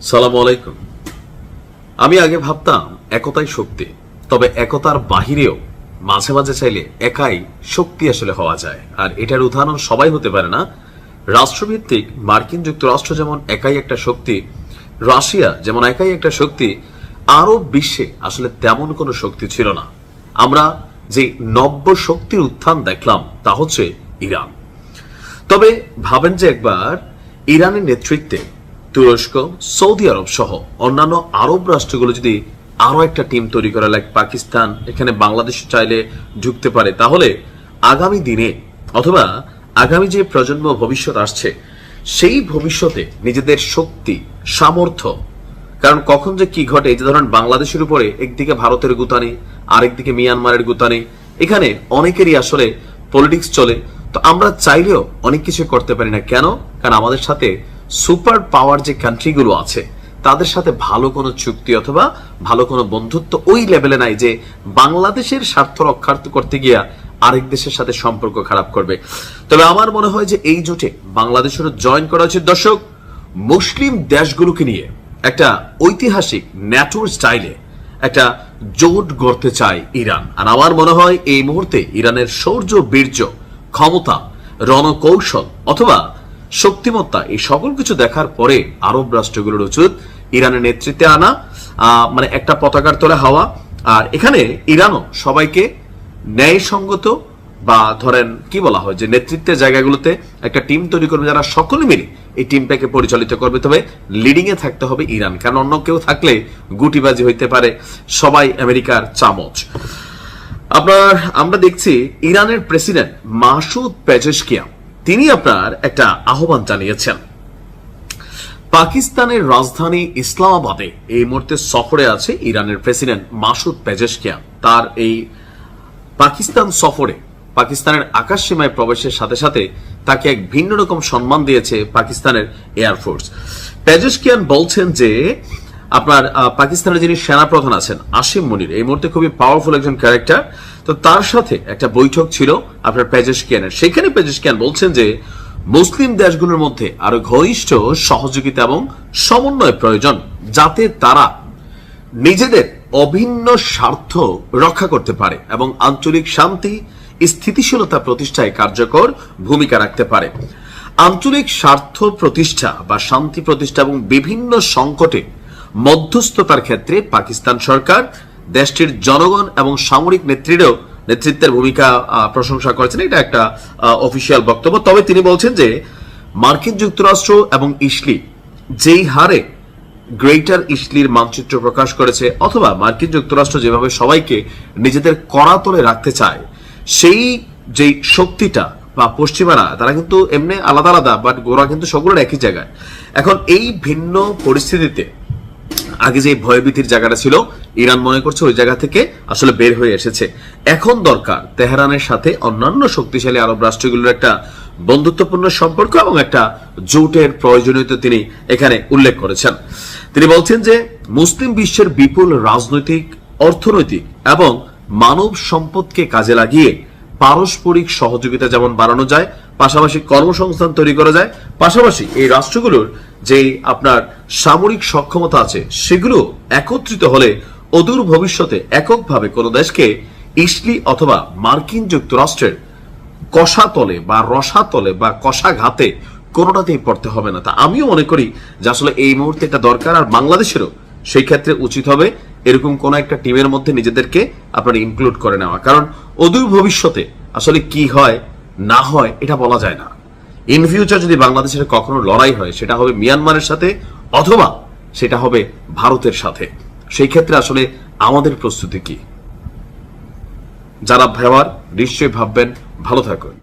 সালাম আলাইকুম। আমি আগে ভাবতাম একতাই শক্তি, তবে একতার বাহিরেও মাঝে মাঝে চাইলে একাই শক্তি আসলে হওয়া যায়। আর এটার উদাহরণ সবাই হতে পারে না। রাষ্ট্রভিত্তিক মার্কিন যুক্তরাষ্ট্র যেমন একাই একটা শক্তি, রাশিয়া যেমন একাই একটা শক্তি, আরব বিশ্বে আসলে তেমন কোনো শক্তি ছিল না। আমরা যে নব্য শক্তির উত্থান দেখলাম তা হচ্ছে ইরান। তবে ভাবেন যে একবার ইরানের নেতৃত্বে তুরস্ক, সৌদি আরব সহ অন্যান্য আরব রাষ্ট্রগুলো যদি আরো একটা টিম তৈরি করে, লাইক পাকিস্তান, এখানে বাংলাদেশ চাইলে ঢুকতে পারে, তাহলে আগামী দিনে অথবা আগামী যে প্রজন্ম ভবিষ্যৎ আসছে সেই ভবিষ্যতে নিজেদের শক্তি, সামর্থ্য, কারণ কখন যে কি ঘটে, এই যে ধরেন বাংলাদেশের উপরে একদিকে ভারতের গুতানি, আরেকদিকে মিয়ানমারের গুতানি, এখানে অনেকেরই আসলে পলিটিক্স চলে। তো আমরা চাইলেও অনেক কিছু করতে পারি না। কেন? কারণ আমাদের সাথে সুপার পাওয়ার যে কান্ট্রিগুলো আছে তাদের সাথে ভালো কোনো চুক্তি অথবা ভালো কোনো বন্ধুত্ব ওই লেভেলে নাই যে বাংলাদেশের স্বার্থ রক্ষা করতে গিয়া আরেক দেশের সাথে সম্পর্ক খারাপ করবে। তবে আমার মনে হয় যে এই জোটে বাংলাদেশেরও জয়েন করা উচিত। দর্শক, মুসলিম দেশগুলোকে নিয়ে একটা ঐতিহাসিক ন্যাটোর স্টাইলে একটা জোট গড়তে চায় ইরান। আর আমার মনে হয় এই মুহূর্তে ইরানের শৌর্য, বীর্য, ক্ষমতা, রণকৌশল অথবা শক্তিমত্তা, এই সকল কিছু দেখার পরে আরব রাষ্ট্রগুলোর উচিত ইরানের নেতৃত্বে আনা, মানে একটা পতাকার তলে হওয়া। আর এখানে ইরানও সবাইকে ন্যায়সঙ্গত বা ধরেন কি বলা হয় যে নেতৃত্বের জায়গাগুলোতে একটা টিম তৈরি করবে যারা সকলে মিলে এই টিমটাকে পরিচালিত করবে। তবে লিডিং এ থাকতে হবে ইরান, কারণ অন্য কেউ থাকলে গুটিবাজি হইতে পারে, সবাই আমেরিকার চামচ। আমরা দেখছি ইরানের প্রেসিডেন্ট মাসুদ পেজেশকিয়ান, তিনি আপনার একটা আহ্বান জানিয়েছেন। পাকিস্তানের রাজধানী ইসলামাবাদে এই মুহূর্তে সফরে আছে ইরানের প্রেসিডেন্ট মাসুদ পেজেশকিয়ান। তার এই পাকিস্তান সফরে পাকিস্তানের আকাশ সীমায় প্রবেশের সাথে সাথে তাকে এক ভিন্ন রকম সম্মান দিয়েছে পাকিস্তানের এয়ারফোর্স। পেজেশকিয়ান বলছেন যে আপনার পাকিস্তানের যিনি সেনাপ্রধান আছেন আসিম মনির, এই মুহূর্তে খুবই পাওয়ারফুল একজন ক্যারেক্টার। তো তার সাথে একটা বৈঠক ছিল আপনার পেজেশকিয়ানের। সেখানে পেজেশকিয়ান বলছেন যে মুসলিম দেশগুলোর মধ্যে আরো ঘনিষ্ঠ সহযোগিতা এবং সমন্বয় প্রয়োজন, যাতে তারা নিজেদের অভিন্ন স্বার্থ রক্ষা করতে পারে এবং আঞ্চলিক শান্তি, স্থিতিশীলতা প্রতিষ্ঠায় কার্যকর ভূমিকা রাখতে পারে। আঞ্চলিক স্বার্থ প্রতিষ্ঠা বা শান্তি প্রতিষ্ঠা এবং বিভিন্ন সংকটে মধ্যস্থতার ক্ষেত্রে পাকিস্তান সরকার, দেশটির জনগণ এবং সামরিক নেতৃত্বের ভূমিকা প্রশংসা করেছেন। এটা একটা অফিসিয়াল বক্তব্য। তবে তিনি বলছেন যে মার্কিন যুক্তরাষ্ট্র এবং ইসলি যেই হারে গ্রেটার ইসলির মানচিত্র প্রকাশ করেছে, অথবা মার্কিন যুক্তরাষ্ট্র যেভাবে সবাইকে নিজেদের করাতলে রাখতে চায়, সেই যে শক্তিটা বা পশ্চিমারা, তারা কিন্তু এমনি আলাদা আলাদা, বাট গোড়া কিন্তু সবগুলোর একই জায়গায়। এখন এই ভিন্ন পরিস্থিতিতে আগে যে ভয়ভীতির জায়গাটা ছিল, ইরান মনে করছে ওই জায়গা থেকে আসলে বের হয়ে এসেছে। এখন দরকার তেহরানের সাথে অন্যান্য শক্তিশালী আরব রাষ্ট্রগুলোর একটা বন্ধুত্বপূর্ণ সম্পর্ক এবং একটা জোটের প্রয়োজনীয়তা তিনি এখানে উল্লেখ করেছেন। তিনি বলছেন যে মুসলিম বিশ্বের বিপুল রাজনৈতিক, অর্থনৈতিক এবং মানব সম্পদকে কাজে লাগিয়ে পারস্পরিক সহযোগিতা যেমন বাড়ানো যায়, পাশাপাশি কর্মসংস্থান তৈরি করা যায়, পাশাপাশি এই রাষ্ট্রগুলোর যে আপনার সামরিক সক্ষমতা আছে সেগুলো একত্রিত হলে অদূর ভবিষ্যতে এককভাবে কোনো দেশকে ইসলি অথবা মার্কিন যুক্তরাষ্ট্রের কষাতলে বা রসাতলে বা কষাঘাতে কোনোটাতেই পড়তে হবে না। তা আমিও মনে করি যে আসলে এই মুহূর্তে এটা দরকার। আর বাংলাদেশেরও সেই ক্ষেত্রে উচিত হবে এরকম কোন একটা টিমের মধ্যে নিজেদেরকে আপনারা ইনক্লুড করে নেওয়া, কারণ অদূর ভবিষ্যতে আসলে কি হয় না হয় এটা বলা যায় না। ইন ফিউচার যদি বাংলাদেশের কখনো লড়াই হয়, সেটা হবে মিয়ানমারের সাথে অথবা সেটা হবে ভারতের সাথে। সেই ক্ষেত্রে আসলে আমাদের প্রস্তুতি কি? যারা ভাবার নিশ্চয়ই ভাববেন। ভালো থাকুন।